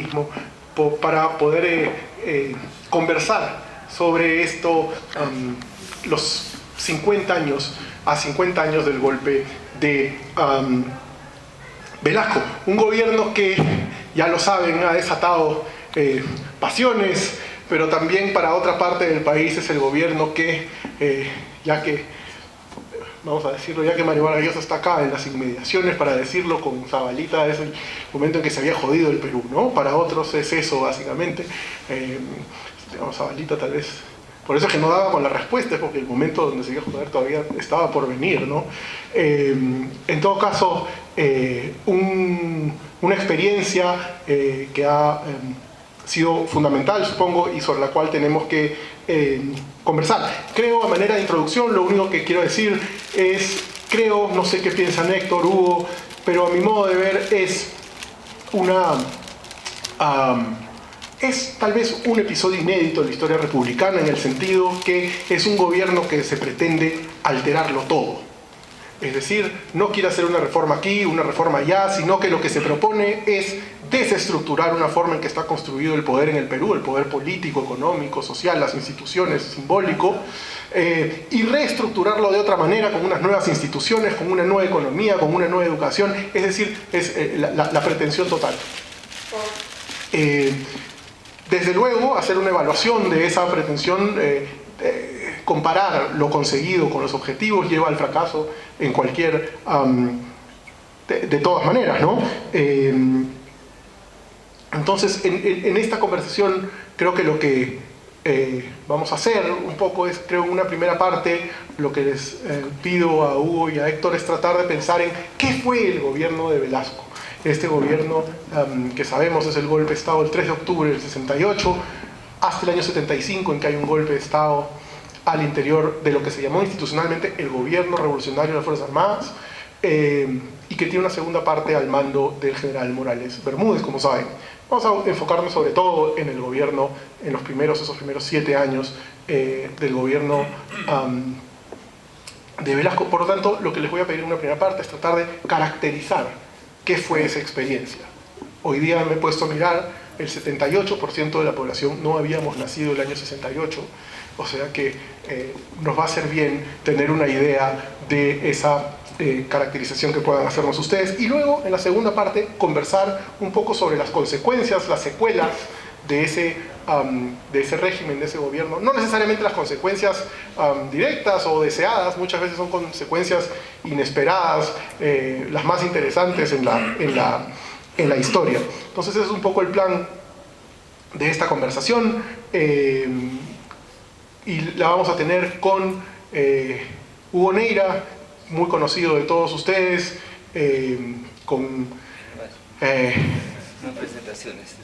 mismo, para poder conversar sobre esto, los 50 años del golpe de Velasco. Un gobierno que, ya lo saben, ha desatado pasiones, pero también para otra parte del país es el gobierno que, vamos a decirlo, ya que Mario Vargas Llosa está acá en las inmediaciones, para decirlo con Zabalita, es el momento en que se había jodido el Perú, ¿no? Para otros es eso, básicamente. Zabalita tal vez, por eso es que no daba con la respuesta, es porque el momento donde se iba a joder todavía estaba por venir, ¿no? En todo caso, una experiencia que ha sido fundamental, supongo, y sobre la cual tenemos que conversar. Creo, a manera de introducción, lo único que quiero decir es, no sé qué piensan Héctor, Hugo, pero a mi modo de ver es es tal vez un episodio inédito de la historia republicana, en el sentido que es un gobierno que se pretende alterarlo todo. Es decir, no quiere hacer una reforma aquí, una reforma allá, sino que lo que se propone es desestructurar una forma en que está construido el poder en el Perú, el poder político, económico, social, las instituciones, simbólico, y reestructurarlo de otra manera, con unas nuevas instituciones, con una nueva economía, con una nueva educación. Es decir, es la pretensión total. Desde luego, hacer una evaluación de esa pretensión, comparar lo conseguido con los objetivos, lleva al fracaso en cualquier... de todas maneras, ¿no? Entonces, en esta conversación, creo que lo que vamos a hacer un poco es, creo, en una primera parte, lo que les pido a Hugo y a Héctor es tratar de pensar en qué fue el gobierno de Velasco. Este gobierno, que sabemos es el golpe de Estado del 3 de octubre del 68, hasta el año 75, en que hay un golpe de Estado al interior de lo que se llamó institucionalmente el Gobierno Revolucionario de las Fuerzas Armadas, y que tiene una segunda parte al mando del general Morales Bermúdez, como saben. Vamos a enfocarnos sobre todo en el gobierno, en esos primeros 7 años del gobierno de Velasco. Por lo tanto, lo que les voy a pedir en una primera parte es tratar de caracterizar qué fue esa experiencia. Hoy día me he puesto a mirar, el 78% de la población no habíamos nacido el año 68, o sea que nos va a hacer bien tener una idea de esa caracterización que puedan hacernos ustedes. Y luego, en la segunda parte, conversar un poco sobre las consecuencias, las secuelas de ese régimen, de ese gobierno. No necesariamente las consecuencias directas o deseadas, muchas veces son consecuencias inesperadas, las más interesantes en la historia. Entonces ese es un poco el plan de esta conversación, y la vamos a tener con Hugo Neira, muy conocido de todos ustedes, con... no presentaciones.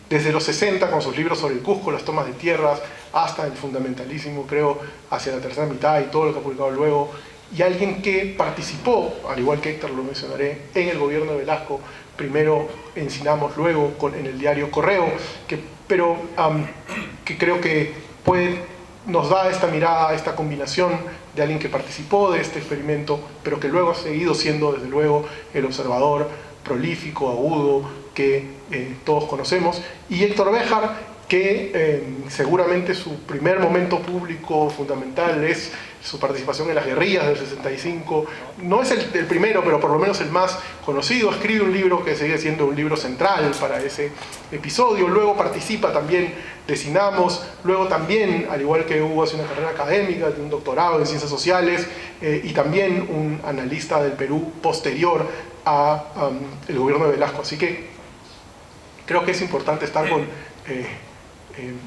Desde los 60, con sus libros sobre el Cusco, las tomas de tierras, hasta el fundamentalismo, creo, hacia la tercera mitad y todo lo que ha publicado luego, y alguien que participó, al igual que Héctor lo mencionaré, en el gobierno de Velasco, primero en Sinamos, luego en el diario Correo, pero que creo que nos da esta mirada, esta combinación de alguien que participó de este experimento, pero que luego ha seguido siendo, desde luego, el observador prolífico, agudo, que todos conocemos, y Héctor Béjar, que seguramente su primer momento público fundamental es su participación en las guerrillas del 65. No es el primero, pero por lo menos el más conocido. Escribe un libro que sigue siendo un libro central para ese episodio. Luego participa también de Sinamos. Luego también, al igual que Hugo, hace una carrera académica, tiene un doctorado en ciencias sociales, y también un analista del Perú posterior a el gobierno de Velasco. Así que creo que es importante estar con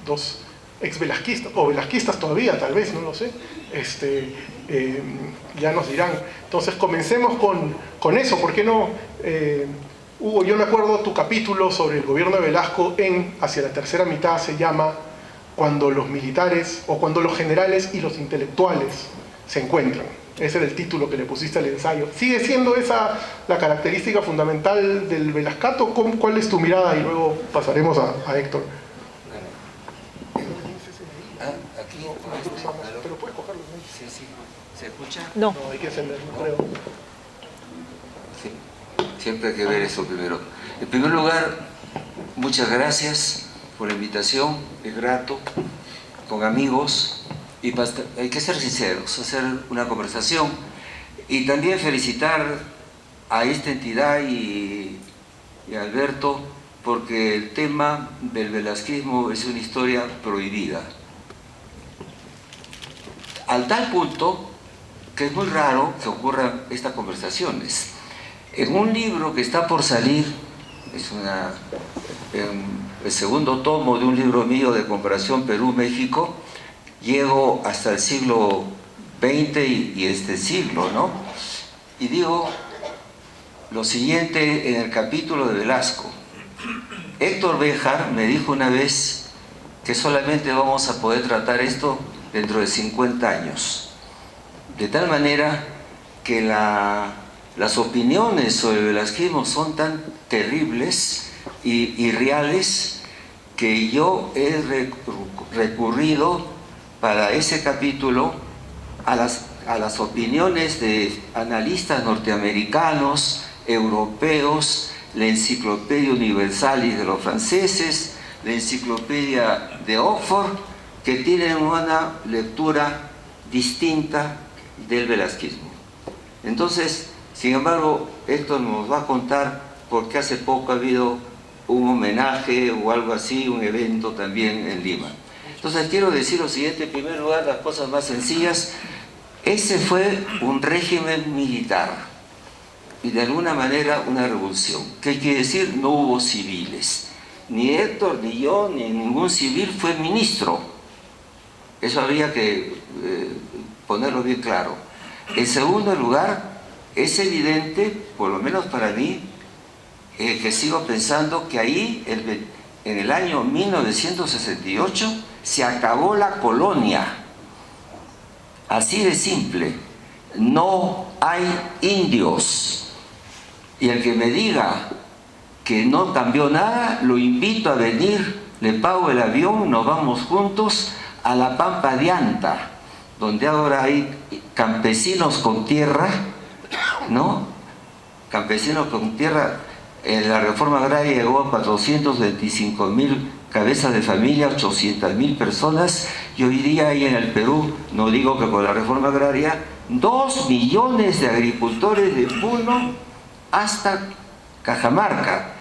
dos ex-velasquistas, o velasquistas todavía, tal vez, no lo sé, ya nos dirán. Entonces comencemos con eso. ¿Por qué no? Hugo, yo me acuerdo tu capítulo sobre el gobierno de Velasco hacia la tercera mitad, se llama Cuando los militares, o cuando los generales y los intelectuales se encuentran. Ese era el título que le pusiste al ensayo. ¿Sigue siendo esa la característica fundamental del velascato? ¿Cuál es tu mirada? Y luego pasaremos a Héctor. Aquí. Pero puedes cogerlo. Sí. ¿Se escucha? No. No, hay que encender, no creo. Sí. Siempre hay que ver eso primero. En primer lugar, muchas gracias por la invitación, es grato, con amigos, y hay que ser sinceros, hacer una conversación, y también felicitar a esta entidad y a Alberto, porque el tema del velasquismo es una historia prohibida. Al tal punto que es muy raro que ocurran estas conversaciones. En un libro que está por salir, es el segundo tomo de un libro mío de comparación Perú-México, llego hasta el siglo XX y este siglo, ¿no? Y digo lo siguiente en el capítulo de Velasco. Héctor Béjar me dijo una vez que solamente vamos a poder tratar esto dentro de 50 años. De tal manera que las opiniones sobre el velasquismo son tan terribles y reales que yo he recurrido para ese capítulo a las opiniones de analistas norteamericanos, europeos, la Enciclopedia Universalis de los franceses, la Enciclopedia de Oxford, que tienen una lectura distinta del velasquismo. Entonces, sin embargo, Héctor nos va a contar porque hace poco ha habido un homenaje o algo así, un evento también en Lima. Entonces quiero decir lo siguiente, en primer lugar, las cosas más sencillas. Ese fue un régimen militar y de alguna manera una revolución. ¿Qué quiere decir? No hubo civiles. Ni Héctor, ni yo, ni ningún civil fue ministro. Eso habría que ponerlo bien claro. En segundo lugar, es evidente, por lo menos para mí, que sigo pensando que ahí, en el año 1968, se acabó la colonia. Así de simple. No hay indios. Y el que me diga que no cambió nada, lo invito a venir, le pago el avión, nos vamos juntos a la Pampa de Anta, donde ahora hay campesinos con tierra, ¿no? Campesinos con tierra. En la reforma agraria llegó a 425.000 cabezas de familia, 800.000 personas, y hoy día hay en el Perú, no digo que con la reforma agraria, 2 millones de agricultores de Puno hasta Cajamarca,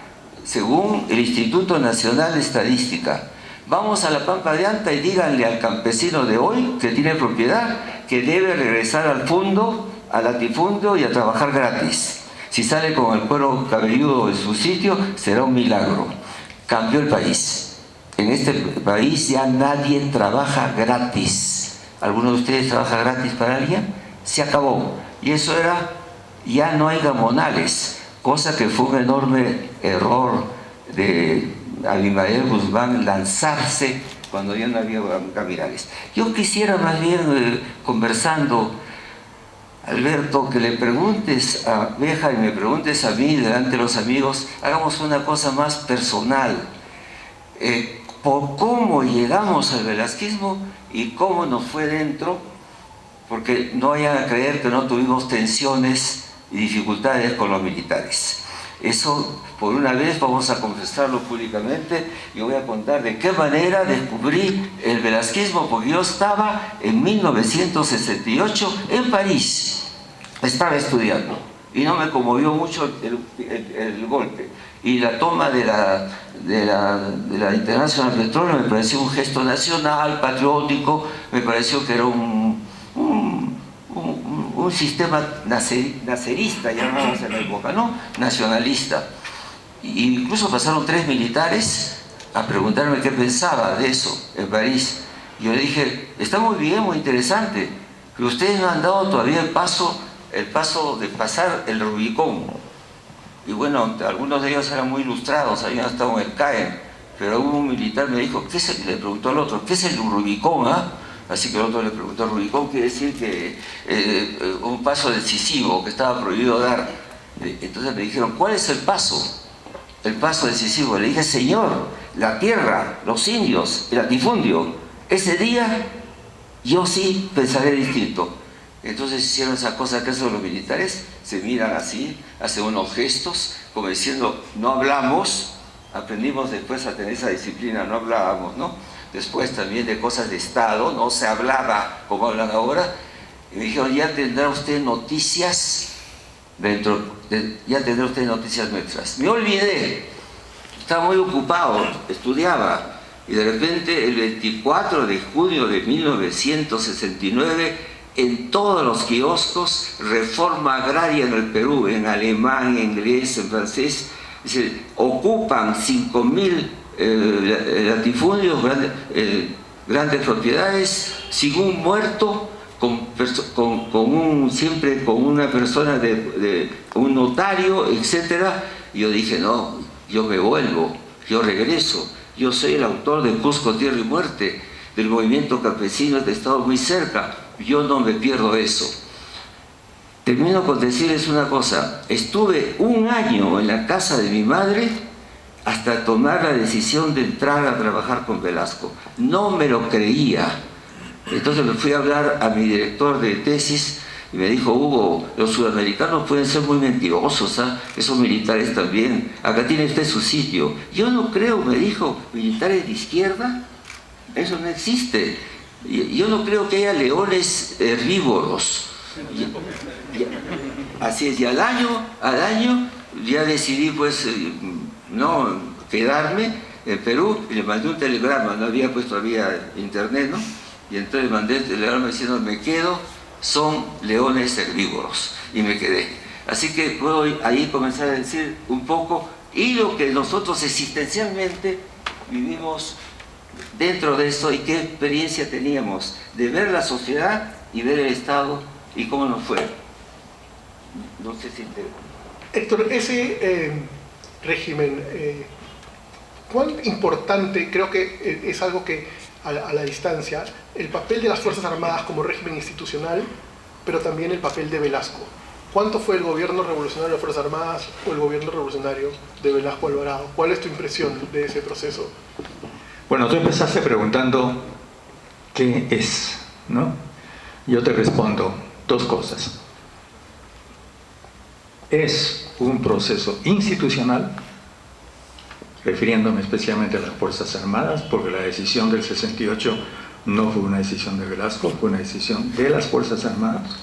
según el Instituto Nacional de Estadística. Vamos a la Pampa de Anta y díganle al campesino de hoy que tiene propiedad que debe regresar al fondo, al latifundio y a trabajar gratis. Si sale con el cuero cabelludo de su sitio, será un milagro. Cambió el país. En este país ya nadie trabaja gratis. ¿Alguno de ustedes trabaja gratis para alguien? Se acabó. Y eso era, ya no hay gamonales, cosa que fue un enorme error de Abimael Guzmán lanzarse cuando ya no había gamonales. Yo quisiera más bien, conversando, Alberto, que le preguntes a Béjar y me preguntes a mí delante de los amigos, hagamos una cosa más personal, por cómo llegamos al velasquismo y cómo nos fue dentro, porque no vayan a creer que no tuvimos tensiones y dificultades con los militares. Eso, por una vez, vamos a confesarlo públicamente y voy a contar de qué manera descubrí el velasquismo, porque yo estaba en 1968 en París, estaba estudiando y no me conmovió mucho el golpe, y la toma de la International Petroleum me pareció un gesto nacional, patriótico, me pareció que era un sistema nacerista, llamábamos en la época, ¿no? Nacionalista. Y incluso pasaron 3 militares a preguntarme qué pensaba de eso en París. Yo le dije, está muy bien, muy interesante, pero ustedes no han dado todavía el paso de pasar el Rubicón. Y bueno, algunos de ellos eran muy ilustrados, habían estado en el CAEN, pero hubo un militar que me dijo, le preguntó al otro, ¿qué es el Rubicón? Así que el otro le preguntó, Rubicón quiere decir que un paso decisivo que estaba prohibido dar. Entonces me dijeron, ¿cuál es el paso? El paso decisivo. Le dije, señor, la tierra, los indios, el latifundio. Ese día yo sí pensaré distinto. Entonces hicieron esa cosa que hacen los militares, se miran así, hacen unos gestos, como diciendo, no hablamos, aprendimos después a tener esa disciplina, no hablábamos, ¿no? Después también de cosas de Estado, no se hablaba como hablan ahora, y me dijeron, ya tendrá usted noticias ya tendrá usted noticias nuestras. Me olvidé, estaba muy ocupado, estudiaba, y de repente el 24 de junio de 1969, en todos los kioscos, reforma agraria en el Perú, en alemán, en inglés, en francés, dice, ocupan 5.000 latifundios, grandes propiedades, sin un muerto, siempre con una persona, un notario, etc. Y yo dije, no, yo me vuelvo, yo regreso, yo soy el autor de Cusco, Tierra y Muerte, del movimiento campesino, he estado muy cerca, yo no me pierdo eso. Termino con decirles una cosa, estuve un año en la casa de mi madre hasta tomar la decisión de entrar a trabajar con Velasco. No me lo creía. Entonces me fui a hablar a mi director de tesis y me dijo, Hugo, los sudamericanos pueden ser muy mentirosos, ¿eh? Esos militares también, acá tiene usted su sitio. Yo no creo, me dijo, militares de izquierda, eso no existe. Yo no creo que haya leones herbívoros. Así es, y al año ya decidí pues no quedarme en Perú, y le mandé un telegrama, no había pues todavía internet, ¿no? Y entonces mandé el telegrama diciendo, me quedo, son leones herbívoros, y me quedé. Así que puedo ahí comenzar a decir un poco, y lo que nosotros existencialmente vivimos dentro de esto, y qué experiencia teníamos de ver la sociedad y ver el Estado, y cómo nos fue. No sé si te... Héctor, ese régimen, ¿cuán importante, creo que es algo que a la distancia, el papel de las Fuerzas Armadas como régimen institucional, pero también el papel de Velasco? ¿Cuánto fue el gobierno revolucionario de las Fuerzas Armadas o el gobierno revolucionario de Velasco Alvarado? ¿Cuál es tu impresión de ese proceso? Bueno, tú empezaste preguntando qué es, ¿no? Yo te respondo dos cosas. Es un proceso institucional, refiriéndome especialmente a las Fuerzas Armadas, porque la decisión del 68 no fue una decisión de Velasco, fue una decisión de las Fuerzas Armadas,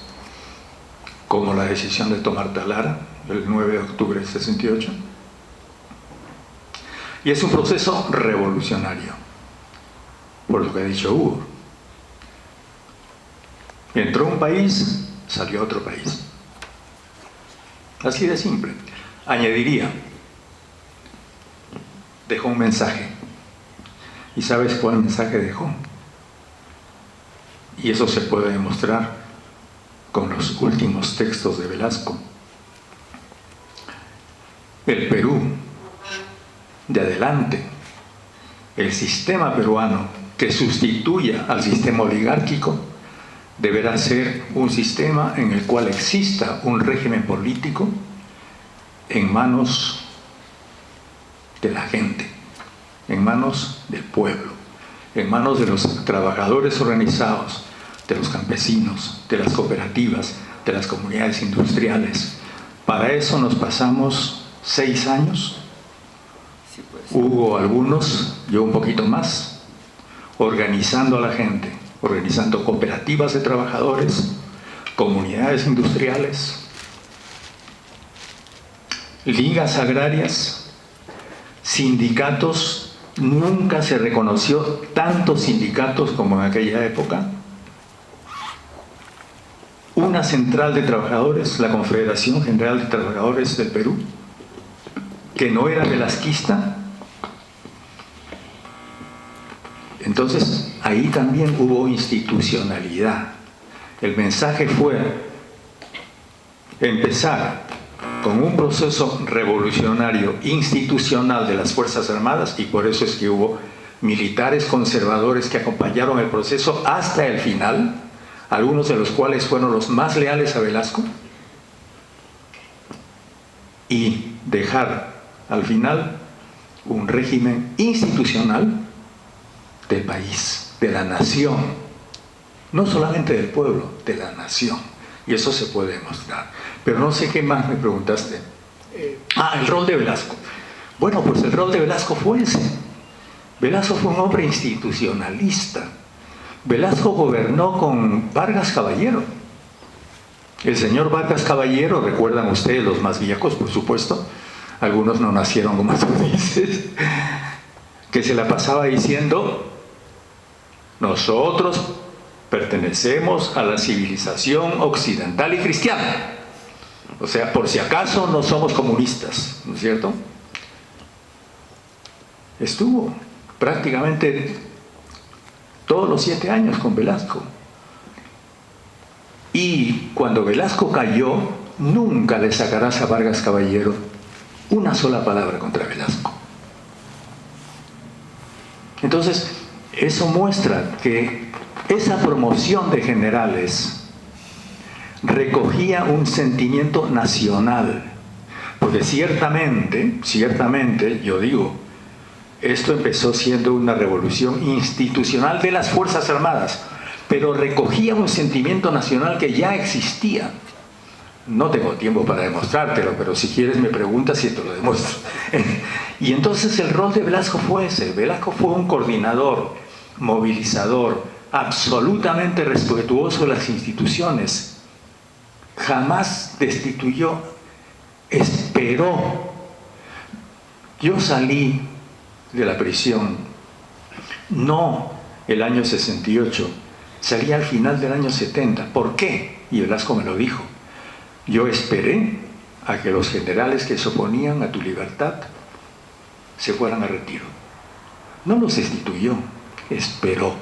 como la decisión de tomar Talara el 9 de octubre del 68. Y es un proceso revolucionario, por lo que ha dicho Hugo. Entró un país, salió otro país. Así de simple. Añadiría, dejó un mensaje. ¿Y sabes cuál mensaje dejó? Y eso se puede demostrar con los últimos textos de Velasco. El Perú, de adelante, el sistema peruano que sustituya al sistema oligárquico, deberá ser un sistema en el cual exista un régimen político en manos de la gente, en manos del pueblo, en manos de los trabajadores organizados, de los campesinos, de las cooperativas, de las comunidades industriales. Para eso nos pasamos 6 años, hubo algunos, yo un poquito más, organizando a la gente, organizando cooperativas de trabajadores, comunidades industriales, ligas agrarias, sindicatos. Nunca se reconoció tantos sindicatos como en aquella época. Una central de trabajadores, la Confederación General de Trabajadores del Perú, que no era velasquista. Entonces, ahí también hubo institucionalidad. El mensaje fue empezar con un proceso revolucionario institucional de las Fuerzas Armadas, y por eso es que hubo militares conservadores que acompañaron el proceso hasta el final, algunos de los cuales fueron los más leales a Velasco, y dejar al final un régimen institucional del país, de la nación, no solamente del pueblo, de la nación. Y eso se puede demostrar. Pero no sé qué más me preguntaste. El rol de Velasco. Bueno, pues el rol de Velasco fue ese. Velasco fue un hombre institucionalista. Velasco gobernó con Vargas Caballero. El señor Vargas Caballero, recuerdan ustedes, los más viejos, por supuesto, algunos no nacieron como tú dices, que se la pasaba diciendo: nosotros pertenecemos a la civilización occidental y cristiana. O sea, por si acaso no somos comunistas, ¿no es cierto? Estuvo prácticamente todos los 7 años con Velasco. Y cuando Velasco cayó, nunca le sacarás a Vargas Caballero una sola palabra contra Velasco. Entonces, eso muestra que esa promoción de generales recogía un sentimiento nacional. Porque ciertamente, yo digo, esto empezó siendo una revolución institucional de las Fuerzas Armadas, pero recogía un sentimiento nacional que ya existía. No tengo tiempo para demostrártelo, pero si quieres me preguntas y te lo demuestro. Y entonces el rol de Velasco fue ese. Velasco fue un coordinador, movilizador, absolutamente respetuoso de las instituciones. Jamás destituyó, esperó. Yo salí de la prisión, no el año 68, salí al final del año 70. ¿Por qué? Y Velasco me lo dijo. Yo esperé a que los generales que se oponían a tu libertad se fueran a retiro. No los destituyó, esperó.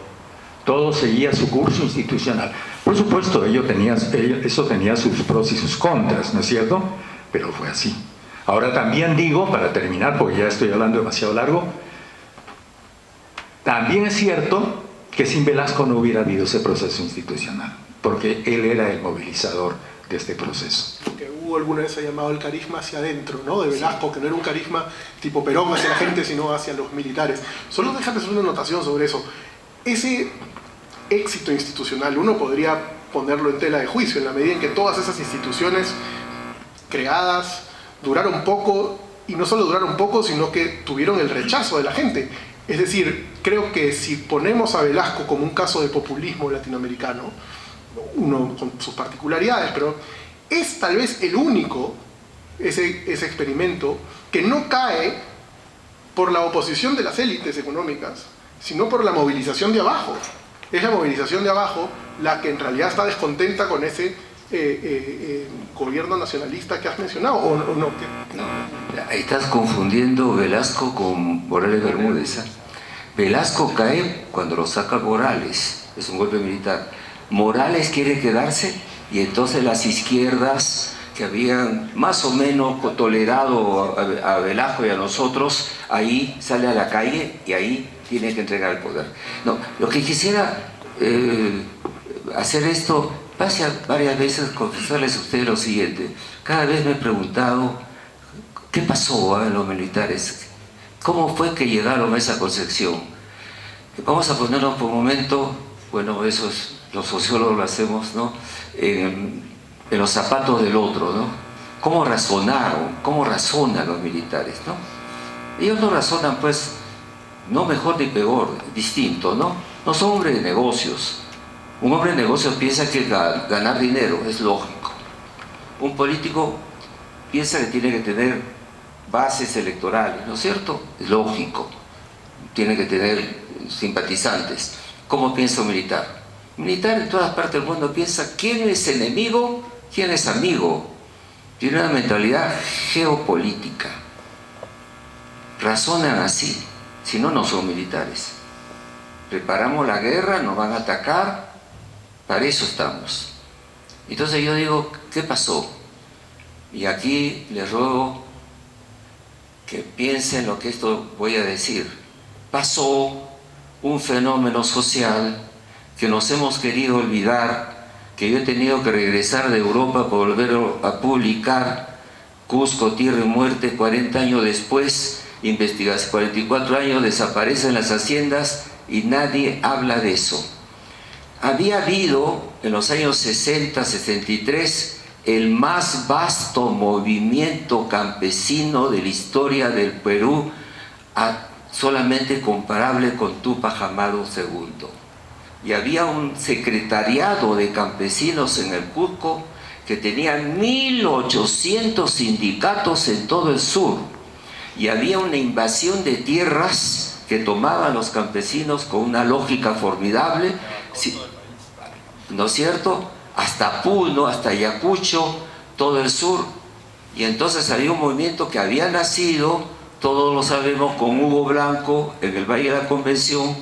Todo seguía su curso institucional. Por supuesto, eso tenía sus pros y sus contras, ¿no es cierto? Pero fue así. Ahora también digo, para terminar, porque ya estoy hablando demasiado largo, también es cierto que sin Velasco no hubiera habido ese proceso institucional, porque él era el movilizador de este proceso. Que hubo alguna vez se ha llamado el carisma hacia adentro, ¿no? De Velasco, que no era un carisma tipo Perón hacia la gente, sino hacia los militares. Solo déjame hacer una anotación sobre eso. Ese éxito institucional, uno podría ponerlo en tela de juicio, en la medida en que todas esas instituciones creadas duraron poco, y no solo duraron poco, sino que tuvieron el rechazo de la gente. Es decir, creo que si ponemos a Velasco como un caso de populismo latinoamericano, uno con sus particularidades, pero es tal vez el único, ese experimento, que no cae por la oposición de las élites económicas, sino por la movilización de abajo. Es la movilización de abajo la que en realidad está descontenta con ese gobierno nacionalista que has mencionado, ¿o no? No, ahí estás confundiendo Velasco con Morales Bermúdez, ¿eh? Velasco cae cuando lo saca Morales, es un golpe militar. Morales quiere quedarse y entonces las izquierdas que habían más o menos tolerado a Velasco y a nosotros, ahí sale a la calle y ahí tiene que entregar el poder. No, lo que quisiera hacer esto, varias veces confesarles a ustedes lo siguiente. Cada vez me he preguntado, ¿qué pasó a los militares? ¿Cómo fue que llegaron a esa concepción? Vamos a ponernos por un momento, bueno, eso es, los sociólogos lo hacemos, ¿no? En los zapatos del otro, ¿no? ¿Cómo razonaron? ¿Cómo razonan los militares, no? Ellos no razonan, pues, no mejor ni peor, distinto, ¿no? No son hombres de negocios. Un hombre de negocios piensa que ganar dinero es lógico. Un político piensa que tiene que tener bases electorales, ¿no es cierto? Es lógico. Tiene que tener simpatizantes. ¿Cómo piensa un militar? Un militar en todas partes del mundo piensa quién es enemigo, quién es amigo. Tiene una mentalidad geopolítica. Razonan así, si no, no son militares. Preparamos la guerra, nos van a atacar, para eso estamos. Entonces yo digo, ¿qué pasó? Y aquí les ruego que piensen lo que esto voy a decir. Pasó un fenómeno social que nos hemos querido olvidar, que yo he tenido que regresar de Europa para volver a publicar Cusco, Tierra y Muerte, 40 años después, investigación, 44 años, desaparecen las haciendas y nadie habla de eso. había habido en los años 60, 63, el más vasto movimiento campesino de la historia del Perú, solamente comparable con Túpac Amaru II. Y había un secretariado de campesinos en el Cusco que tenía 1800 sindicatos en todo el sur. Y había una invasión de tierras que tomaban los campesinos con una lógica formidable, ¿no es cierto? Hasta Puno, hasta Ayacucho, todo el sur. Y entonces había un movimiento que había nacido, todos lo sabemos, con Hugo Blanco en el Valle de la Convención,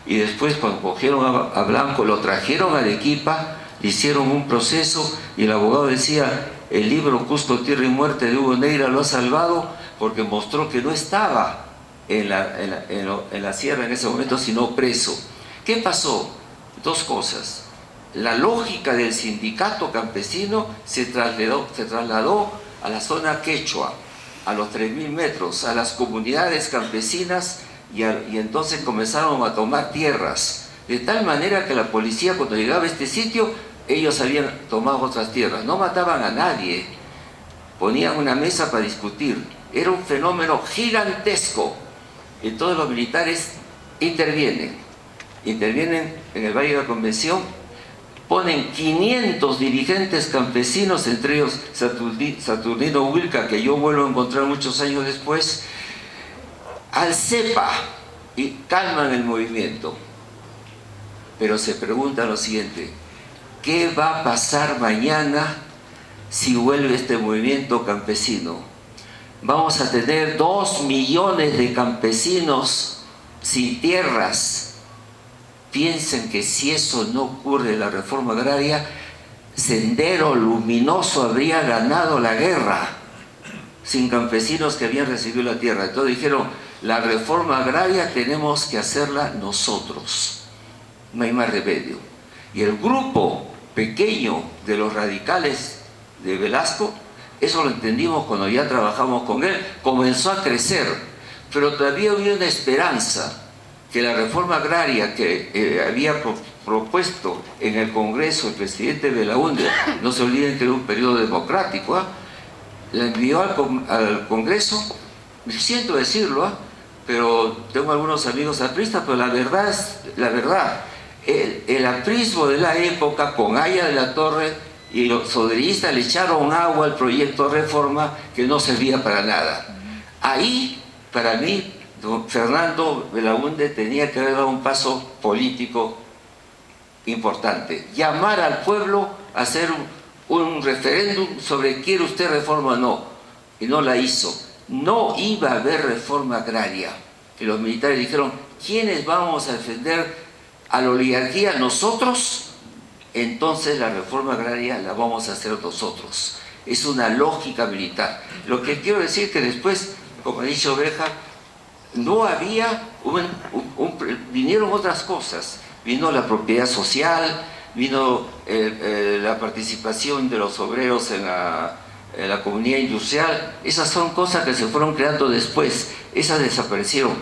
y después cuando cogieron a Blanco, lo trajeron a Arequipa, le hicieron un proceso, y el abogado decía, el libro Cusco, Tierra y Muerte de Hugo Neira lo ha salvado porque mostró que no estaba en la sierra en ese momento, sino preso. ¿Qué pasó? Dos cosas. La lógica del sindicato campesino se trasladó a la zona quechua, a los 3000 metros, a las comunidades campesinas, y entonces comenzaron a tomar tierras, de tal manera que la policía, cuando llegaba a este sitio, ellos habían tomado otras tierras, no mataban a nadie, ponían una mesa para discutir, era un fenómeno gigantesco. Entonces los militares intervienen en el Valle de la Convención, ponen 500 dirigentes campesinos, entre ellos Saturnino Huilca, que yo vuelvo a encontrar muchos años después, al cepa, y calman el movimiento. Pero se pregunta lo siguiente: ¿qué va a pasar mañana si vuelve este movimiento campesino? Vamos a tener 2 millones de campesinos sin tierras. Piensen que si eso no ocurre, la reforma agraria, Sendero Luminoso habría ganado la guerra sin campesinos que habían recibido la tierra. Entonces dijeron, la reforma agraria tenemos que hacerla nosotros, no hay más remedio. Y el grupo pequeño de los radicales de Velasco, eso lo entendimos cuando ya trabajamos con él, comenzó a crecer, pero todavía había una esperanza que la reforma agraria que había propuesto en el Congreso el presidente Belaúnde, no se olviden que era un periodo democrático, la envió al Congreso, siento decirlo, pero tengo algunos amigos apristas, pero la verdad es la verdad. El aprismo de la época, con Aya de la Torre y los soderistas, le echaron agua al proyecto de reforma que no servía para nada. Ahí, para mí, don Fernando Belaúnde tenía que haber dado un paso político importante, llamar al pueblo a hacer un referéndum sobre quiere usted reforma o no, y no la hizo. No iba a haber reforma agraria, y los militares dijeron, ¿quiénes vamos a defender a la oligarquía? Nosotros. Entonces la reforma agraria la vamos a hacer nosotros. Es una lógica militar. Lo que quiero decir es que después, como ha dicho Oveja, no había vinieron otras cosas. Vino la propiedad social, vino la participación de los obreros en la comunidad industrial. Esas son cosas que se fueron creando después. Esas desaparecieron,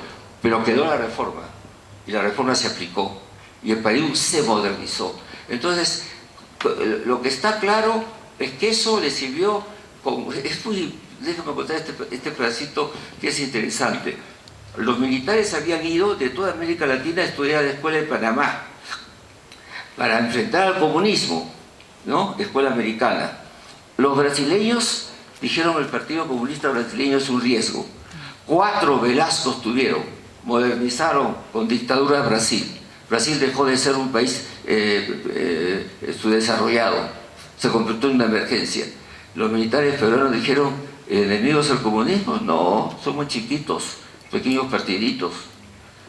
pero quedó la reforma. Y la reforma se aplicó. Y el país se modernizó. Entonces, lo que está claro es que eso le sirvió déjame contar este pedacito que es interesante. Los militares habían ido de toda América Latina a estudiar a la escuela de Panamá para enfrentar al comunismo, ¿no? Escuela americana. Los brasileños dijeron el Partido Comunista Brasileño es un riesgo. 4 Velascos tuvieron, modernizaron con dictadura Brasil. Brasil dejó de ser un país subdesarrollado, se convirtió en una emergencia. Los militares peruanos dijeron, ¿enemigos del comunismo? No, somos chiquitos, pequeños partiditos.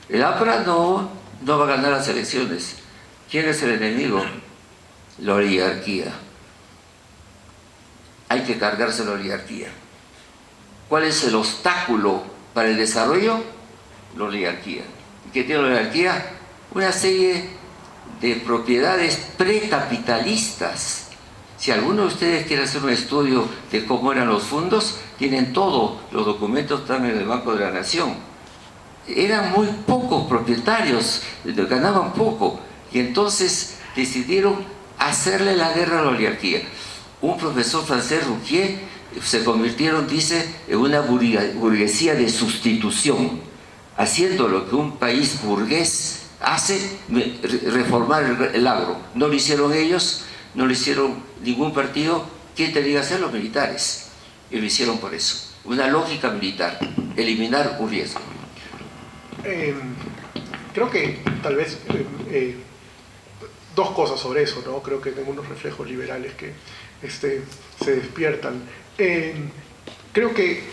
El APRA no va a ganar las elecciones. ¿Quién es el enemigo? La oligarquía. Hay que cargarse la oligarquía. ¿Cuál es el obstáculo para el desarrollo? La oligarquía. ¿Qué tiene la oligarquía? Una serie de propiedades precapitalistas. Si alguno de ustedes quiere hacer un estudio de cómo eran los fondos, tienen todos los documentos, están en el Banco de la Nación. Eran muy pocos propietarios, ganaban poco, y entonces decidieron hacerle la guerra a la oligarquía. Un profesor francés, Rouquier, se convirtieron, dice, en una burguesía de sustitución, haciendo lo que un país burgués hace, reformar el agro. No lo hicieron ellos, no lo hicieron ningún partido. ¿Quién tenía que hacer? Los militares. Y lo hicieron por eso. Una lógica militar, eliminar un riesgo. Creo que tal vez dos cosas sobre eso, ¿no? Creo que tengo unos reflejos liberales que se despiertan. Creo que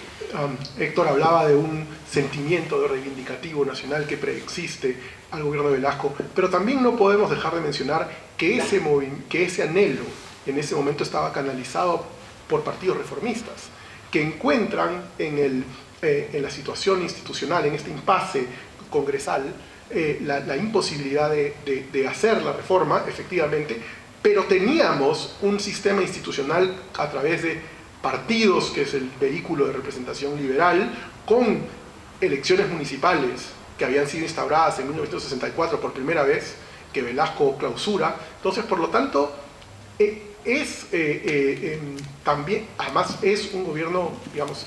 Héctor hablaba de un sentimiento de reivindicativo nacional que preexiste al gobierno de Velasco, pero también no podemos dejar de mencionar que ese anhelo en ese momento estaba canalizado por partidos reformistas, que encuentran en la situación institucional, en este impasse congresal, la imposibilidad de hacer la reforma, efectivamente, pero teníamos un sistema institucional a través de partidos, que es el vehículo de representación liberal, con elecciones municipales que habían sido instauradas en 1964 por primera vez, que Velasco clausura. Entonces, por lo tanto, también, además es un gobierno, digamos,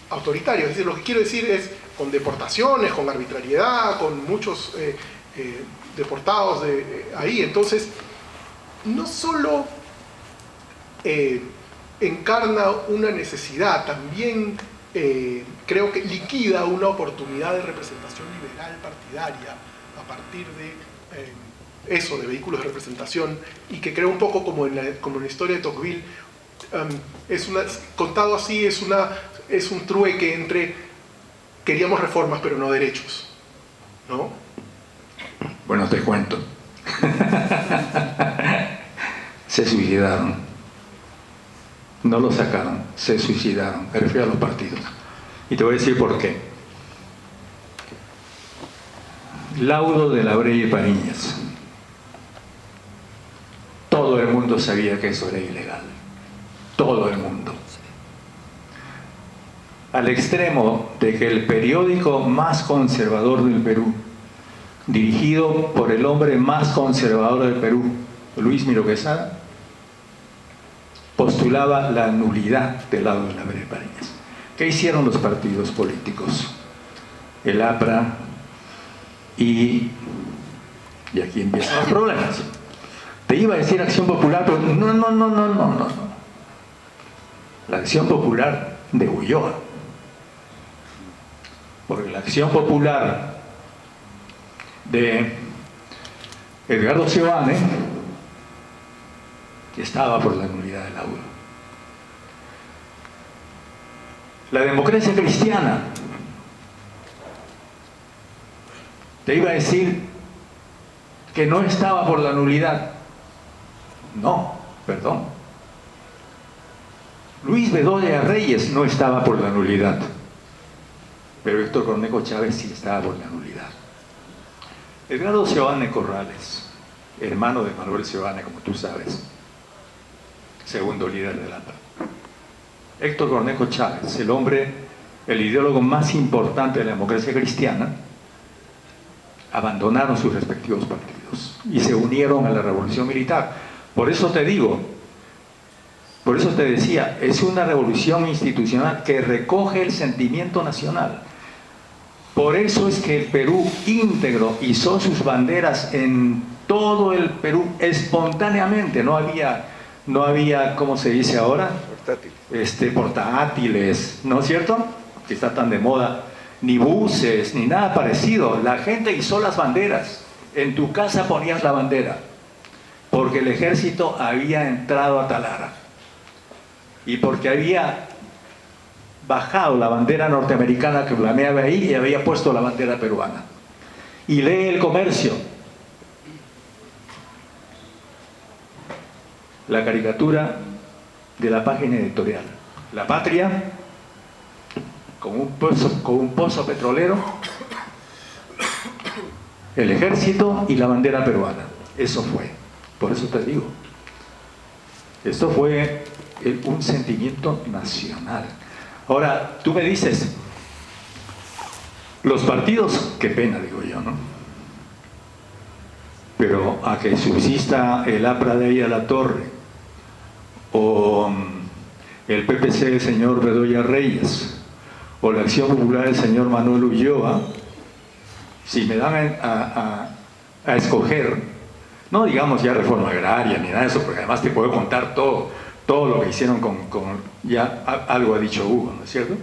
autoritario. Es decir, lo que quiero decir es con deportaciones, con arbitrariedad, con muchos deportados ahí. Entonces, no solo encarna una necesidad, también creo que liquida una oportunidad de representación liberal partidaria a partir de eso, de vehículos de representación, y que creo un poco como en la historia de Tocqueville, contado así, es un trueque entre queríamos reformas pero no derechos, ¿no? Bueno, te cuento. Se suicidaron. No lo sacaron, se suicidaron. Me refiero a los partidos. Y te voy a decir por qué. Laudo de la Breya y Pariñas. Todo el mundo sabía que eso era ilegal. Todo el mundo. Al extremo de que el periódico más conservador del Perú, dirigido por el hombre más conservador del Perú, Luis Miro Quesada, postulaba la nulidad del Laudo de la Breya y Pariñas. ¿Qué hicieron los partidos políticos? El APRA y aquí empiezan los problemas. Te iba a decir Acción Popular, pero no. La Acción Popular de Ulloa. Porque la Acción Popular de Edgardo Seoane estaba por la nulidad del laudo. La Democracia Cristiana, te iba a decir que no estaba por la nulidad. No, perdón. Luis Bedoya Reyes no estaba por la nulidad, pero Héctor Cornejo Chávez sí estaba por la nulidad. Edgardo Seoane Corrales, hermano de Manuel Seoane, como tú sabes, segundo líder del APRA. Héctor Cornejo Chávez, el ideólogo más importante de la democracia cristiana, abandonaron sus respectivos partidos y se unieron a la revolución militar. Por eso te digo, por eso te decía, es una revolución institucional que recoge el sentimiento nacional. Por eso es que el Perú íntegro izó sus banderas en todo el Perú espontáneamente. No había, ¿cómo se dice ahora? Portátiles, ¿no es cierto? Que está tan de moda. Ni buses, ni nada parecido. La gente izó las banderas. En tu casa ponías la bandera, porque el ejército había entrado a Talara y porque había bajado la bandera norteamericana que flameaba ahí y había puesto la bandera peruana. Y lee El Comercio, la caricatura de la página editorial. La patria con un pozo petrolero, el ejército y la bandera peruana. Eso fue. Por eso te digo, esto fue un sentimiento nacional. Ahora, tú me dices, los partidos, qué pena, digo yo, ¿no? pero a que subsista el APRA de ahí a la Torre, o el PPC del señor Bedoya Reyes, o la Acción Popular del señor Manuel Ulloa, si me dan a escoger, no digamos ya reforma agraria ni nada de eso, porque además te puedo contar todo lo que hicieron ya algo ha dicho Hugo, ¿no es cierto?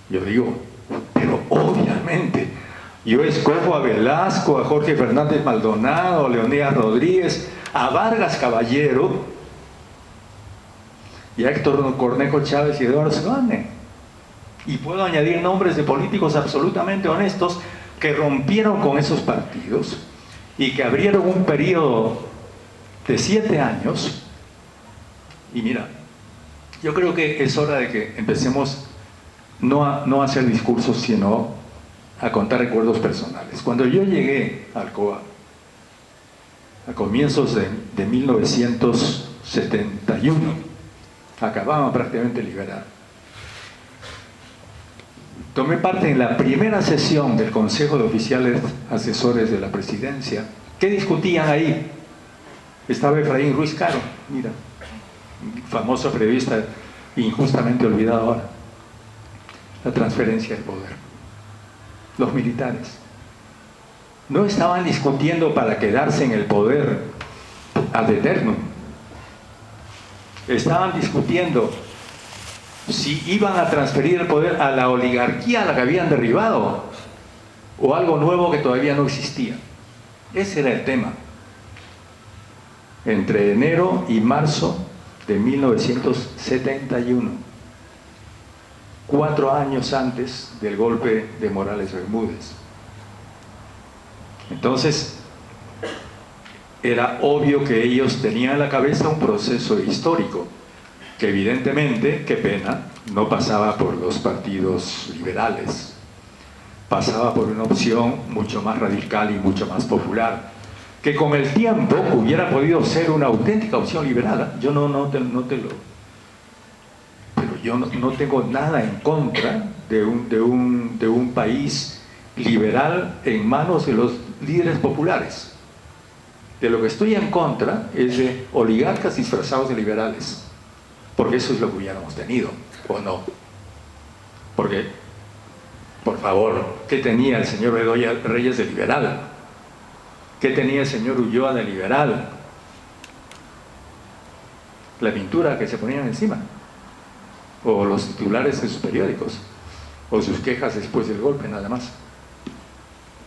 Yo digo, pero obviamente, yo escojo a Velasco, a Jorge Fernández Maldonado, a Leonidas Rodríguez, a Vargas Caballero y a Héctor Cornejo Chávez y Eduardo Sebane. Y puedo añadir nombres de políticos absolutamente honestos que rompieron con esos partidos y que abrieron un periodo de 7 años. Y mira, yo creo que es hora de que empecemos no a hacer discursos, sino a contar recuerdos personales. Cuando yo llegué a Alcoa, a comienzos de 1971, acababan prácticamente de liberar, tomé parte en la primera sesión del Consejo de Oficiales Asesores de la Presidencia. ¿Qué discutían ahí? Estaba Efraín Ruiz Caro, mira, famoso periodista injustamente olvidado ahora. La transferencia del poder. Los militares no estaban discutiendo para quedarse en el poder ad eternum. Estaban discutiendo si iban a transferir el poder a la oligarquía a la que habían derribado o algo nuevo que todavía no existía. Ese era el tema. Entre enero y marzo de 1971, 4 años antes del golpe de Morales Bermúdez. Entonces, era obvio que ellos tenían en la cabeza un proceso histórico que evidentemente, qué pena, no pasaba por los partidos liberales, pasaba por una opción mucho más radical y mucho más popular, que con el tiempo hubiera podido ser una auténtica opción liberal. Yo no tengo nada en contra de un país liberal en manos de los líderes populares. De lo que estoy en contra es de oligarcas disfrazados de liberales, porque eso es lo que hubiéramos tenido, ¿o no? Porque, por favor, ¿qué tenía el señor Bedoya Reyes de liberal? ¿Qué tenía el señor Ulloa de liberal? La pintura que se ponían encima, o los titulares de sus periódicos, o sus quejas después del golpe, nada más.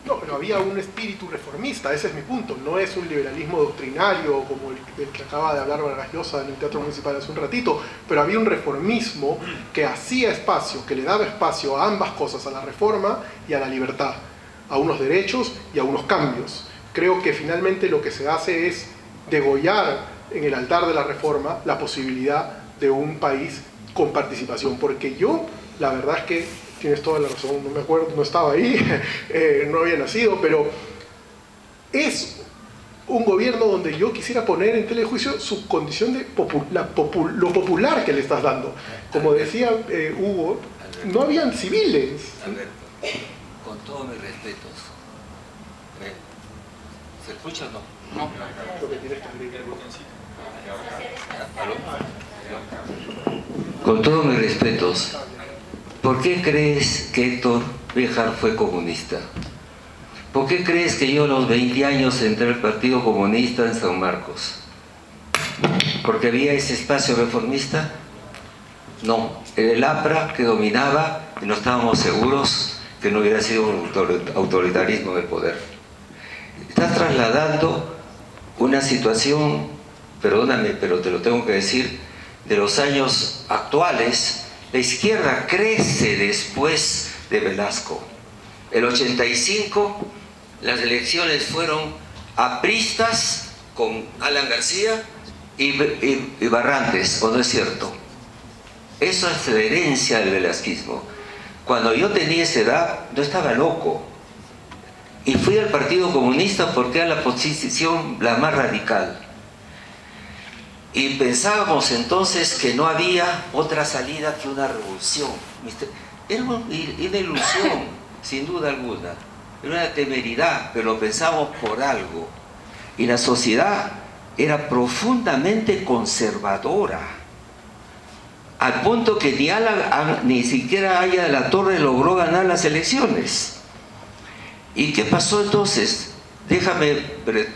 No, pero había un espíritu reformista, ese es mi punto. No es un liberalismo doctrinario como el que acaba de hablar Vargas Llosa en el Teatro Municipal hace un ratito, pero había un reformismo que hacía espacio, que le daba espacio a ambas cosas, a la reforma y a la libertad, a unos derechos y a unos cambios. Creo que finalmente lo que se hace es degollar en el altar de la reforma la posibilidad de un país con participación, porque yo, la verdad es que tienes toda la razón, no me acuerdo, no estaba ahí, no había nacido, pero es un gobierno donde yo quisiera poner en tela de juicio su condición de lo popular que le estás dando. Como decía Hugo, no habían civiles. Alberto, con todos mis respetos, ¿se escucha o no? No. Lo que tienes que abrir. Con todos mis respetos, ¿por qué crees que Héctor Béjar fue comunista? ¿Por qué crees que yo a los 20 años entré al Partido Comunista en San Marcos? ¿Porque había ese espacio reformista? No, era el APRA que dominaba y no estábamos seguros que no hubiera sido un autoritarismo de poder. Estás trasladando una situación, perdóname, pero te lo tengo que decir, de los años actuales. La izquierda crece después de Velasco. El 85, las elecciones fueron apristas con Alan García y Barrantes, ¿o no es cierto? Eso es la herencia del velasquismo. Cuando yo tenía esa edad, no estaba loco. Y fui al Partido Comunista porque era la posición la más radical. Y pensábamos entonces que no había otra salida que una revolución. Era una ilusión, sin duda alguna. Era una temeridad, pero lo pensamos por algo. y la sociedad era profundamente conservadora, al punto que ni siquiera Aya de la Torre logró ganar las elecciones. ¿Y qué pasó entonces? Déjame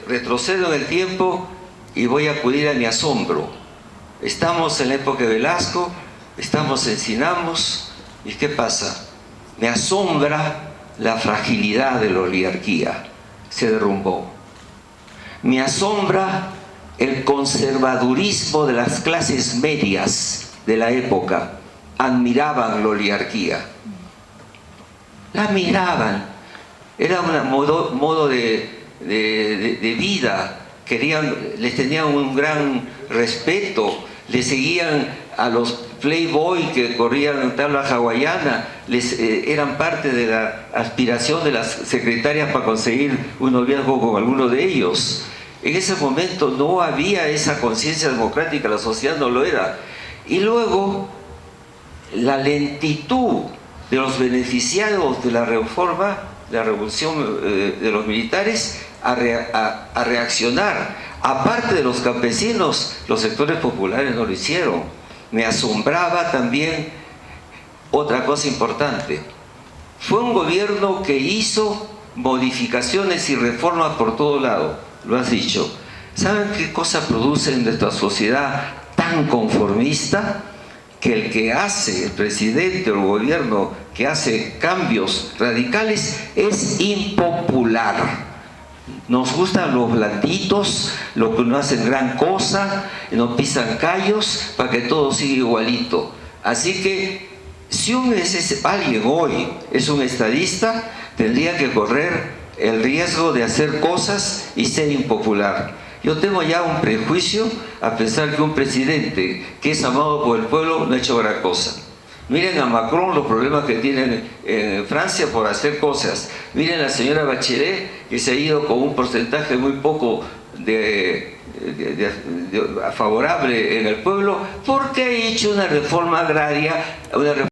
retrocedo en el tiempo y voy a acudir a mi asombro. Estamos en la época de Velasco, estamos en Sinamos, ¿y qué pasa? Me asombra la fragilidad de la oligarquía, se derrumbó. Me asombra el conservadurismo de las clases medias de la época. Admiraban la oligarquía, la admiraban, era un modo de vida, les tenían un gran respeto, les seguían a los playboy que corrían en tabla hawaiana, eran parte de la aspiración de las secretarias para conseguir un noviazgo con alguno de ellos. En ese momento no había esa conciencia democrática, la sociedad no lo era. Y luego, la lentitud de los beneficiados de la reforma, de la revolución de los militares, a reaccionar. Aparte de los campesinos, los sectores populares no lo hicieron. Me asombraba también otra cosa importante. Fue un gobierno que hizo modificaciones y reformas por todo lado, lo has dicho. ¿Saben qué cosa produce en nuestra sociedad tan conformista? Que el que hace, el presidente o el gobierno que hace cambios radicales es impopular. Nos gustan los blanditos, los que no hacen gran cosa, no pisan callos para que todo siga igualito. Así que si alguien hoy es un estadista, tendría que correr el riesgo de hacer cosas y ser impopular. Yo tengo ya un prejuicio a pensar que un presidente que es amado por el pueblo no ha hecho gran cosa. Miren a Macron los problemas que tienen en Francia por hacer cosas. Miren a la señora Bachelet, que se ha ido con un porcentaje muy poco favorable en el pueblo, porque ha hecho una reforma agraria, una reforma